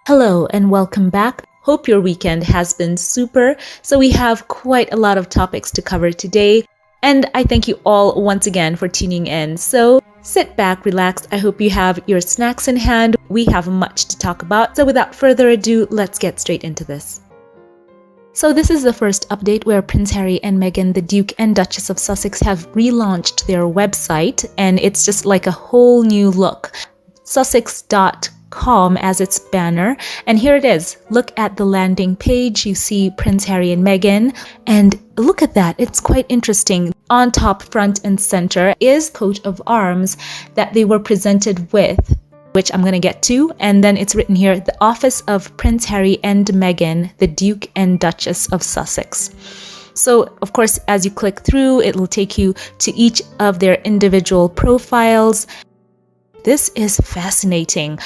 Hello and welcome back. Hope your weekend has been super. So we have quite a lot of topics to cover today. And I thank you all once again for tuning in. So sit back, relax. I hope you have your snacks in hand. We have much to talk about. So without further ado, let's get straight into this. So this is the first update where Prince Harry and Meghan, the Duke and Duchess of Sussex, have relaunched their website. And it's just like a whole new look. Sussex.com as its banner, and here it is. Look at the landing page. You see Prince Harry and Meghan, and look at that, it's quite interesting. On top, front and center, is coat of arms that they were presented with, which I'm going to get to, and then it's written here, the office of Prince Harry and Meghan, the Duke and Duchess of Sussex. So, of course, as you click through, it will take you to each of their individual profiles. This is fascinating.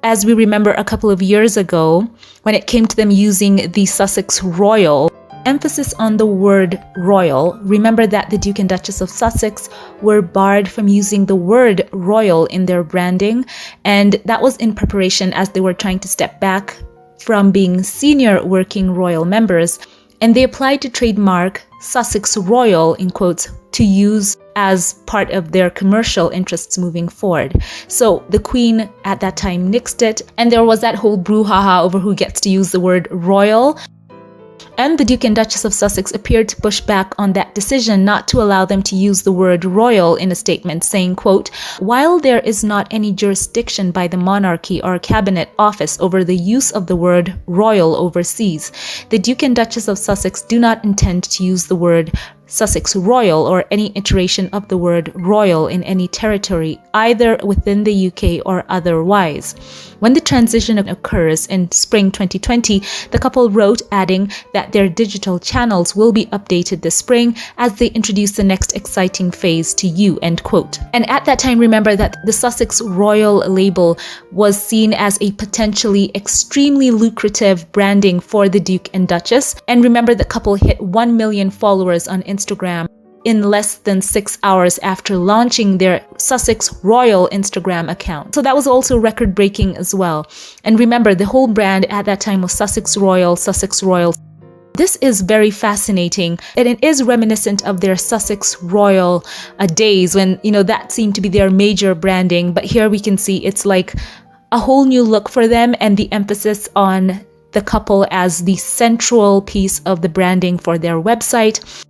As we remember a couple of years ago, when it came to them using the Sussex Royal, emphasis on the word royal, remember that the Duke and Duchess of Sussex were barred from using the word royal in their branding, and that was in preparation as they were trying to step back from being senior working royal members, and they applied to trademark Sussex Royal, in quotes, to use as part of their commercial interests moving forward. So the Queen at that time nixed it, and there was that whole brouhaha over who gets to use the word royal. And the Duke and Duchess of Sussex appeared to push back on that decision not to allow them to use the word royal in a statement, saying, quote, while there is not any jurisdiction by the monarchy or cabinet office over the use of the word royal overseas, the Duke and Duchess of Sussex do not intend to use the word Sussex Royal or any iteration of the word royal in any territory, either within the UK or otherwise. When the transition occurs in spring 2020, the couple wrote, adding that their digital channels will be updated this spring as they introduce the next exciting phase to you, end quote. And at that time, remember that the Sussex Royal label was seen as a potentially extremely lucrative branding for the Duke and Duchess. And remember, the couple hit 1 million followers on Instagram in less than 6 hours after launching their Sussex Royal Instagram account. So that was also record-breaking as well. And remember, the whole brand at that time was Sussex Royal, Sussex Royal. This is very fascinating, and it is reminiscent of their Sussex Royal days when, that seemed to be their major branding. But here we can see it's like a whole new look for them, and the emphasis on the couple as the central piece of the branding for their website.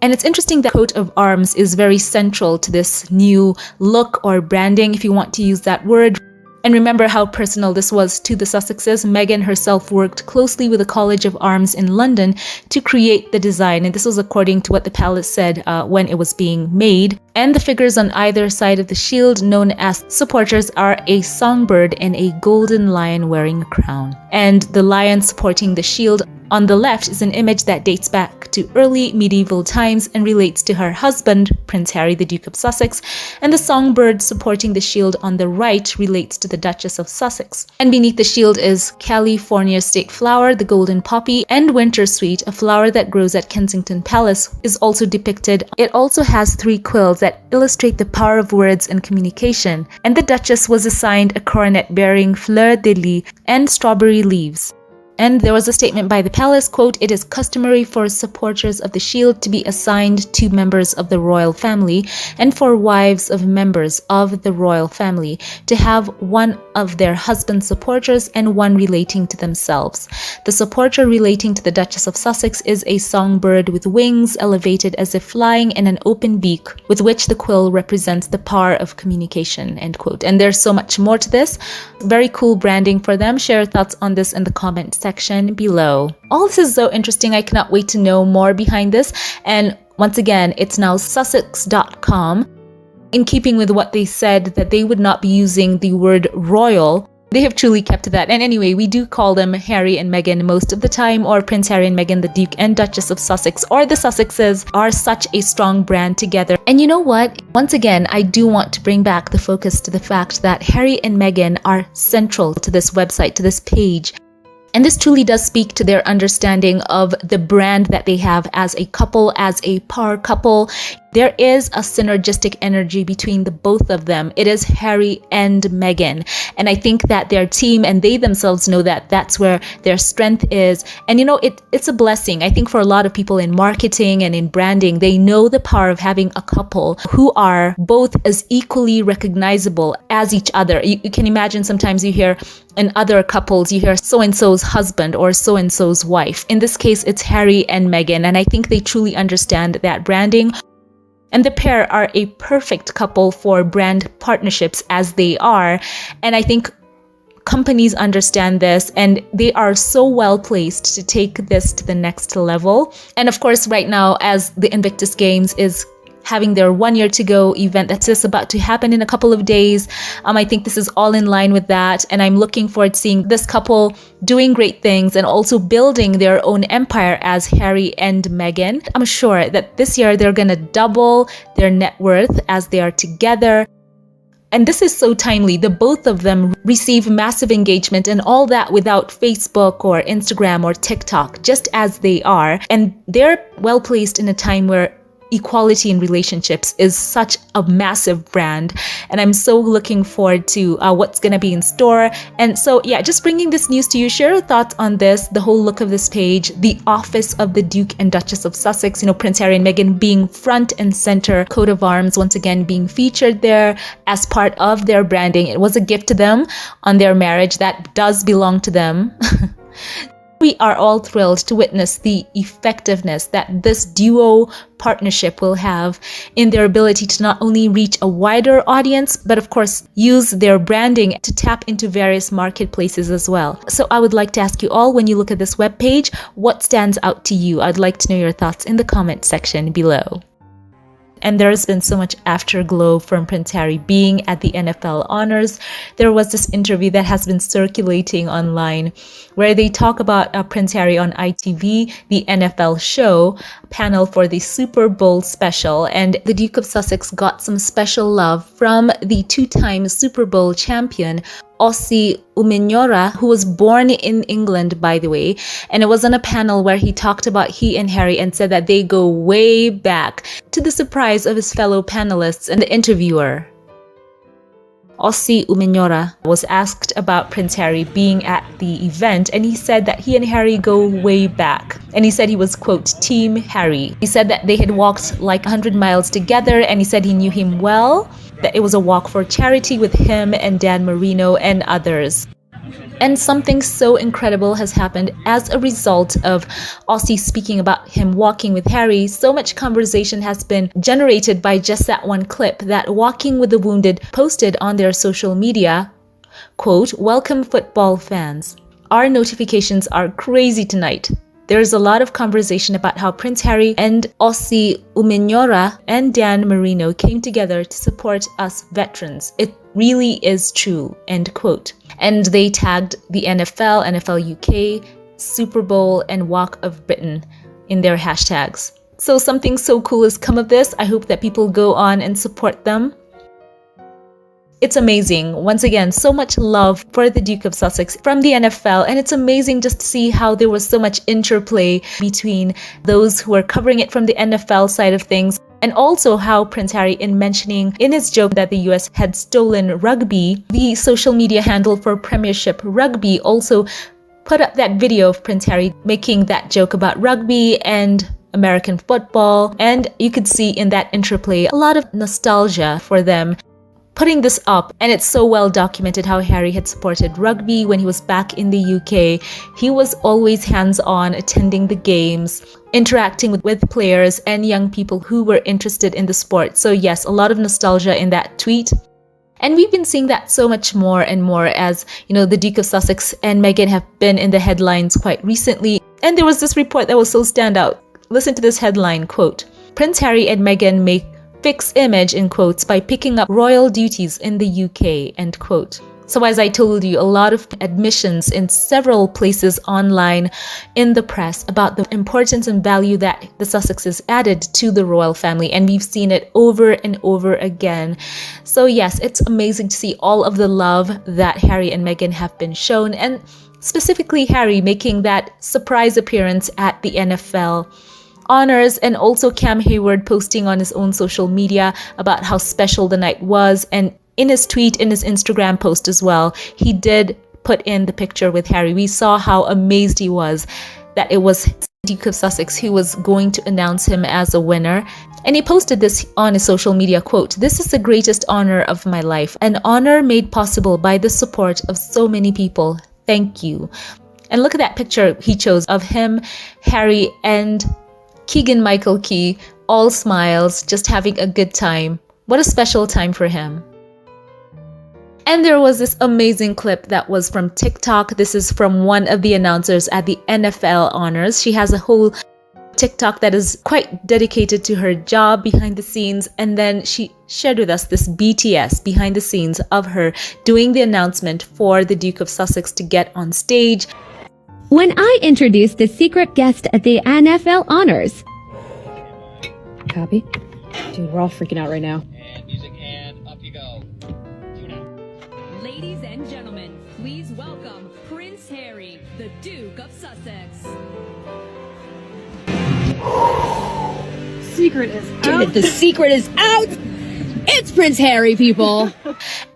And it's interesting that coat of arms is very central to this new look or branding, if you want to use that word. And remember how personal this was to the Sussexes. Meghan herself worked closely with the College of Arms in London to create the design. And this was according to what the palace said when it was being made. And the figures on either side of the shield, known as supporters, are a songbird and a golden lion wearing a crown. And the lion supporting the shield on the left is an image that dates back to early medieval times and relates to her husband, Prince Harry, the Duke of Sussex, and the songbird supporting the shield on the right relates to the Duchess of Sussex. And beneath the shield is California state flower, the golden poppy, and winter sweet, a flower that grows at Kensington Palace, is also depicted. It also has 3 quills that illustrate the power of words and communication, and the Duchess was assigned a coronet bearing fleur-de-lis and strawberry leaves. And there was a statement by the palace, quote, it is customary for supporters of the shield to be assigned to members of the royal family and for wives of members of the royal family to have one of their husband's supporters and one relating to themselves. The supporter relating to the Duchess of Sussex is a songbird with wings elevated as if flying and an open beak with which the quill represents the power of communication, end quote. And there's so much more to this. Very cool branding for them. Share your thoughts on this in the comment section below. All this is so interesting. I cannot wait to know more behind this. And once again, it's now Sussex.com. In keeping with what they said that they would not be using the word royal, they have truly kept to that. And anyway, we do call them Harry and Meghan most of the time, or Prince Harry and Meghan, the Duke and Duchess of Sussex, or the Sussexes are such a strong brand together. And you know what? Once again, I do want to bring back the focus to the fact that Harry and Meghan are central to this website, to this page. And this truly does speak to their understanding of the brand that they have as a couple, as a power couple. There is a synergistic energy between the both of them. It is Harry and Meghan. And I think that their team and they themselves know that that's where their strength is. And it's a blessing. I think for a lot of people in marketing and in branding, they know the power of having a couple who are both as equally recognizable as each other. You can imagine sometimes you hear in other couples, you hear so-and-so's husband or so-and-so's wife. In this case, it's Harry and Meghan. And I think they truly understand that branding. And the pair are a perfect couple for brand partnerships as they are. And I think companies understand this and they are so well placed to take this to the next level. And of course, right now, as the Invictus Games is having their 1 year to go event that's just about to happen in a couple of days. I think this is all in line with that. And I'm looking forward to seeing this couple doing great things and also building their own empire as Harry and Meghan. I'm sure that this year they're going to double their net worth as they are together. And this is so timely. The both of them receive massive engagement and all that without Facebook or Instagram or TikTok, just as they are. And they're well placed in a time where equality in relationships is such a massive brand, and I'm so looking forward to what's gonna be in store. And so yeah, just bringing this news to you. Share your thoughts on this, the whole look of this page, the office of the Duke and Duchess of Sussex, Prince Harry and Meghan being front and center, coat of arms once again being featured there as part of their branding. It was a gift to them on their marriage that does belong to them. We are all thrilled to witness the effectiveness that this duo partnership will have in their ability to not only reach a wider audience, but of course, use their branding to tap into various marketplaces as well. So I would like to ask you all, when you look at this webpage, what stands out to you? I'd like to know your thoughts in the comment section below. And there's been so much afterglow from Prince Harry being at the NFL honors. There was this interview that has been circulating online where they talk about Prince Harry on ITV, the NFL show panel for the Super Bowl special. And the Duke of Sussex got some special love from the two-time Super Bowl champion, Ossie Umenyiora, who was born in England, by the way. And it was on a panel where he talked about he and Harry and said that they go way back, to the surprise of his fellow panelists and the interviewer. Ossie Umenyiora was asked about Prince Harry being at the event, and he said that he and Harry go way back. And he said he was, quote, Team Harry. He said that they had walked like 100 miles together, and he said he knew him well, that it was a walk for charity with him and Dan Marino and others. And something so incredible has happened as a result of Ossie speaking about him walking with Harry. So much conversation has been generated by just that one clip that Walking with the Wounded posted on their social media. Quote, welcome football fans. Our notifications are crazy tonight. There's a lot of conversation about how Prince Harry and Ossie Umenyiora and Dan Marino came together to support us veterans. It really is true, end quote. And they tagged the NFL, NFL UK, Super Bowl, and Walk of Britain in their hashtags. So something so cool has come of this. I hope that people go on and support them. It's amazing. Once again, so much love for the Duke of Sussex from the NFL. And it's amazing just to see how there was so much interplay between those who are covering it from the NFL side of things. And also how Prince Harry, in mentioning in his joke that the US had stolen rugby, the social media handle for Premiership Rugby also put up that video of Prince Harry making that joke about rugby and American football. And you could see in that interplay a lot of nostalgia for them putting this up. And it's so well documented how Harry had supported rugby when he was back in the UK. He was always hands-on, attending the games, interacting with players and young people who were interested in the sport. So yes, a lot of nostalgia in that tweet. And we've been seeing that so much more and more as, the Duke of Sussex and Meghan have been in the headlines quite recently. And there was this report that was so standout. Listen to this headline, quote, Prince Harry and Meghan make fix image in quotes by picking up royal duties in the UK, end quote. So as I told you, a lot of admissions in several places online in the press about the importance and value that the Sussexes added to the royal family. And we've seen it over and over again. So yes, it's amazing to see all of the love that Harry and Meghan have been shown, and specifically Harry making that surprise appearance at the NFL honors, and also Cam Hayward posting on his own social media about how special the night was. And in his tweet, in his Instagram post as well, he did put in the picture with Harry. We saw how amazed he was that it was Duke of Sussex who was going to announce him as a winner. And he posted this on his social media, quote, "This is the greatest honor of my life, an honor made possible by the support of so many people. Thank you." And look at that picture he chose of him, Harry, and Keegan-Michael Key, all smiles, just having a good time. What a special time for him. And there was this amazing clip that was from TikTok. This is from one of the announcers at the NFL honors. She has a whole TikTok that is quite dedicated to her job behind the scenes. And then she shared with us this BTS behind the scenes of her doing the announcement for the Duke of Sussex to get on stage. When I introduced the secret guest at the NFL honors. Copy? Dude, we're all freaking out right now. And music, and up you go. Tune out. Ladies and gentlemen, please welcome Prince Harry, the Duke of Sussex. Secret is out. The secret is out. It's Prince Harry, people.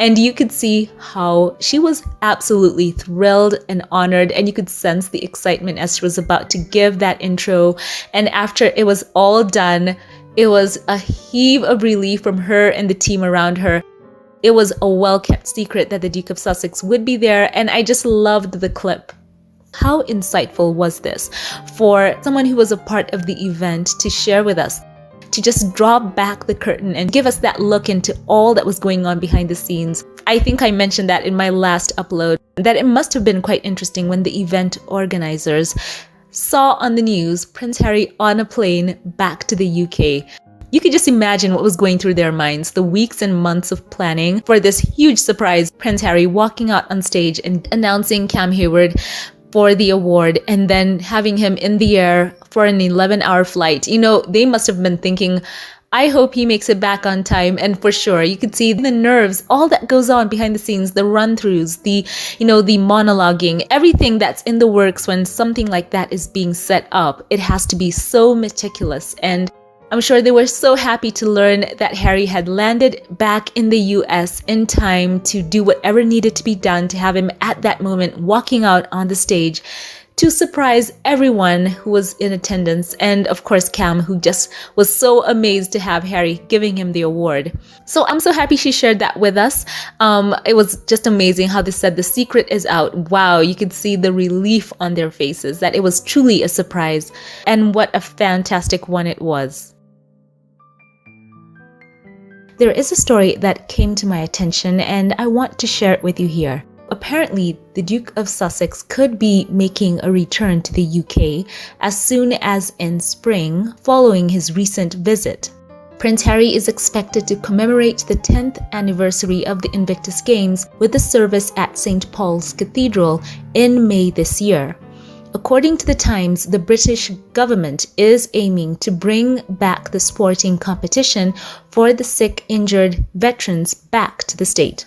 And you could see how she was absolutely thrilled and honored, and you could sense the excitement as she was about to give that intro. And after it was all done, it was a heave of relief from her and the team around her. It was a well-kept secret that the Duke of Sussex would be there, and I just loved the clip. How insightful was this for someone who was a part of the event to share with us, to just drop back the curtain and give us that look into all that was going on behind the scenes. I think I mentioned that in my last upload, that it must have been quite interesting when the event organizers saw on the news Prince Harry on a plane back to the UK. You could just imagine what was going through their minds, the weeks and months of planning for this huge surprise, Prince Harry walking out on stage and announcing Cam Hayward for the award, and then having him in the air for an 11-hour flight. You know, they must have been thinking, I hope he makes it back on time. And for sure, you could see the nerves, all that goes on behind the scenes, the run-throughs, the monologuing, everything that's in the works when something like that is being set up. It has to be so meticulous. And I'm sure they were so happy to learn that Harry had landed back in the US in time to do whatever needed to be done to have him at that moment walking out on the stage to surprise everyone who was in attendance, and of course Cam, who just was so amazed to have Harry giving him the award. So I'm so happy she shared that with us. It was just amazing how they said the secret is out. Wow, you could see the relief on their faces, that it was truly a surprise, and what a fantastic one it was. There is a story that came to my attention and I want to share it with you here. Apparently, the Duke of Sussex could be making a return to the UK as soon as in spring following his recent visit. Prince Harry is expected to commemorate the 10th anniversary of the Invictus Games with a service at St. Paul's Cathedral in May this year. According to the Times, the British government is aiming to bring back the sporting competition for the sick, injured veterans back to the state.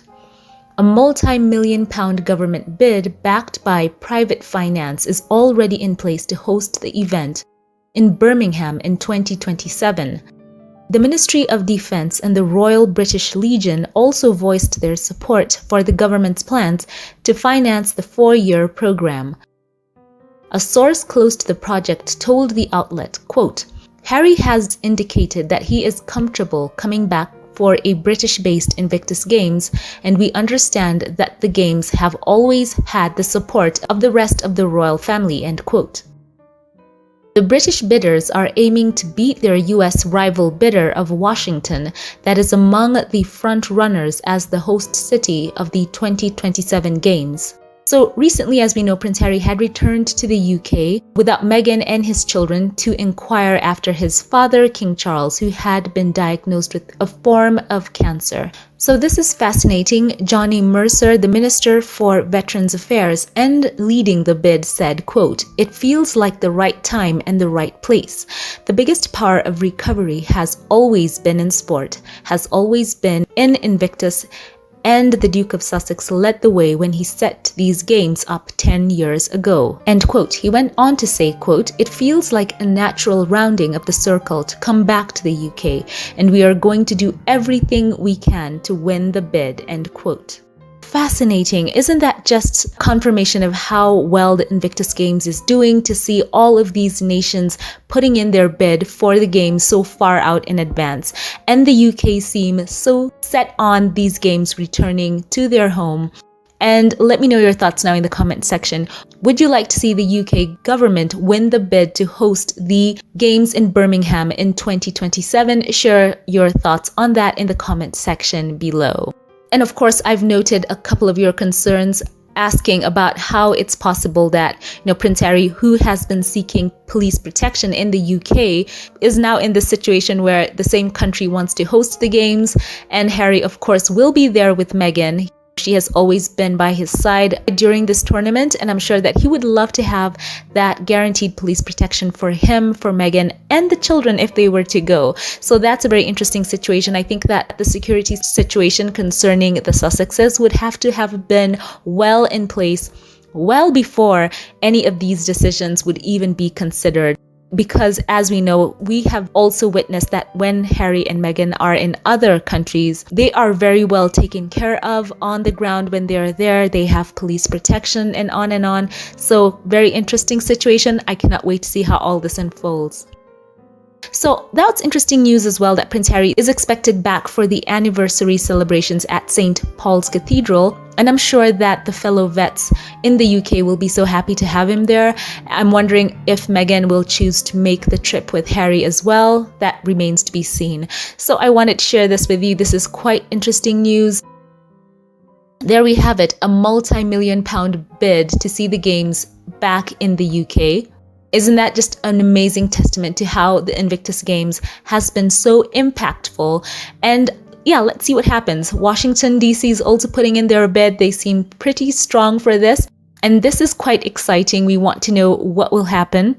A multi-million-pound government bid backed by private finance is already in place to host the event in Birmingham in 2027. The Ministry of Defence and the Royal British Legion also voiced their support for the government's plans to finance the 4-year program. A source close to the project told the outlet, quote, "Harry has indicated that he is comfortable coming back for a British-based Invictus Games, and we understand that the Games have always had the support of the rest of the royal family," end quote. The British bidders are aiming to beat their US rival bidder of Washington, that is among the front runners as the host city of the 2027 Games. So recently, as we know, Prince Harry had returned to the UK without Meghan and his children to inquire after his father, King Charles, who had been diagnosed with a form of cancer. So this is fascinating. Johnny Mercer, the Minister for Veterans Affairs and leading the bid, said, quote, "It feels like the right time and the right place. The biggest power of recovery has always been in sport, has always been in Invictus, and the Duke of Sussex led the way when he set these games up 10 years ago. End quote. He went on to say, quote, "It feels like a natural rounding of the circle to come back to the UK, and we are going to do everything we can to win the bid." End quote. Fascinating. Isn't that just confirmation of how well the Invictus Games is doing, to see all of these nations putting in their bid for the games so far out in advance, and the UK seem so set on these games returning to their home? And let me know your thoughts now in the comment section. Would you like to see the UK government win the bid to host the games in Birmingham in 2027? Share your thoughts on that in the comment section below. And of course, I've noted a couple of your concerns asking about how it's possible that, Prince Harry, who has been seeking police protection in the UK, is now in this situation where the same country wants to host the games. And Harry, of course, will be there with Meghan. She has always been by his side during this tournament, and I'm sure that he would love to have that guaranteed police protection for him, for Meghan, and the children if they were to go. So that's a very interesting situation. I think that the security situation concerning the Sussexes would have to have been well in place well before any of these decisions would even be considered. Because as we know, we have also witnessed that when Harry and Meghan are in other countries, they are very well taken care of on the ground when they're there. They have police protection and on and on. So very interesting situation. I cannot wait to see how all this unfolds. So that's interesting news as well, that Prince Harry is expected back for the anniversary celebrations at St. Paul's Cathedral. And I'm sure that the fellow vets in the UK will be so happy to have him there. I'm wondering if Meghan will choose to make the trip with Harry as well. That remains to be seen. So I wanted to share this with you. This is quite interesting news. There we have it, a multi-million-pound bid to see the games back in the UK. Isn't that just an amazing testament to how the Invictus Games has been so impactful? And yeah, let's see what happens. Washington, D.C. is also putting in their bid. They seem pretty strong for this. And this is quite exciting. We want to know what will happen.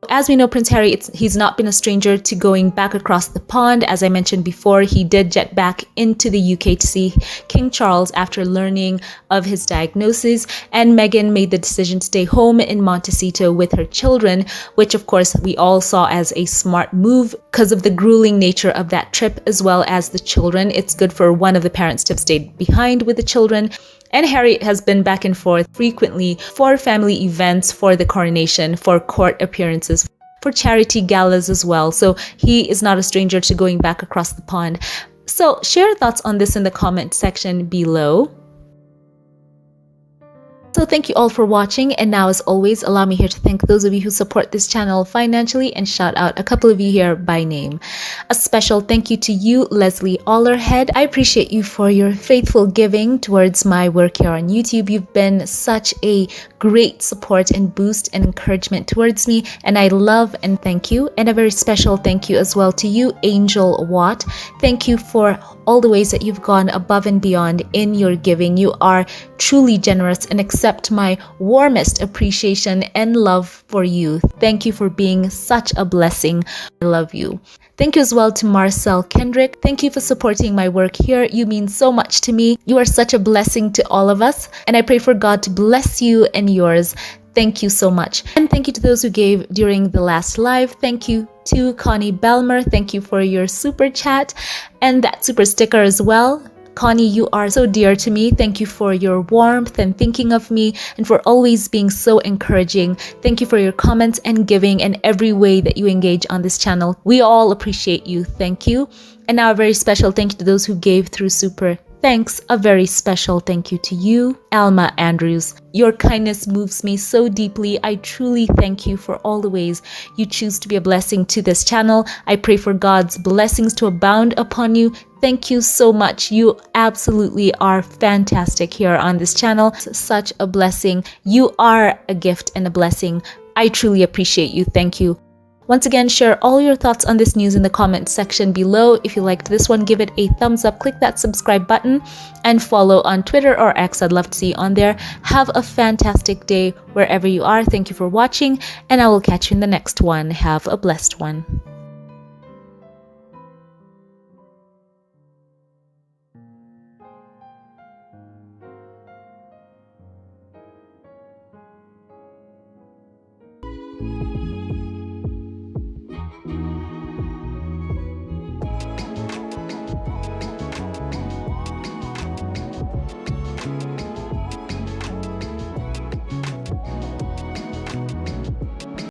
As we know, Prince Harry, he's not been a stranger to going back across the pond. As I mentioned before, he did jet back into the UK to see King Charles after learning of his diagnosis. And Meghan made the decision to stay home in Montecito with her children, which of course we all saw as a smart move because of the grueling nature of that trip, as well as the children. It's good for one of the parents to have stayed behind with the children. And Harry has been back and forth frequently for family events, for the coronation, for court appearances, for charity galas as well. So he is not a stranger to going back across the pond. So share your thoughts on this in the comment section below. So thank you all for watching, and now as always, allow me here to thank those of you who support this channel financially and shout out a couple of you here by name. A special thank you to you, Leslie Allerhead. I appreciate you for your faithful giving towards my work here on YouTube. You've been such a great support and boost and encouragement towards me, and I love and thank you. And a very special thank you as well to you, Angel Watt. Thank you for all the ways that you've gone above and beyond in your giving. You are truly generous, and accept my warmest appreciation and love for you. Thank you for being such a blessing. I love you. Thank you as well to Marcel Kendrick. Thank you for supporting my work here. You mean so much to me. You are such a blessing to all of us, and I pray for God to bless you and yours. Thank you so much. And thank you to those who gave during the last live. Thank you to Connie Belmer. Thank you for your super chat and that super sticker as well. Connie, you are so dear to me. Thank you for your warmth and thinking of me, and for always being so encouraging. Thank you for your comments and giving and every way that you engage on this channel. We all appreciate you. Thank you. And now a very special thank you to those who gave through super. Thanks. A very special thank you to you, Alma Andrews. Your kindness moves me so deeply. I truly thank you for all the ways you choose to be a blessing to this channel. I pray for God's blessings to abound upon you. Thank you so much. You absolutely are fantastic here on this channel. Such a blessing. You are a gift and a blessing. I truly appreciate you. Thank you. Once again, share all your thoughts on this news in the comment section below. If you liked this one, give it a thumbs up, click that subscribe button, and follow on Twitter or X. I'd love to see you on there. Have a fantastic day wherever you are. Thank you for watching, and I will catch you in the next one. Have a blessed one. you.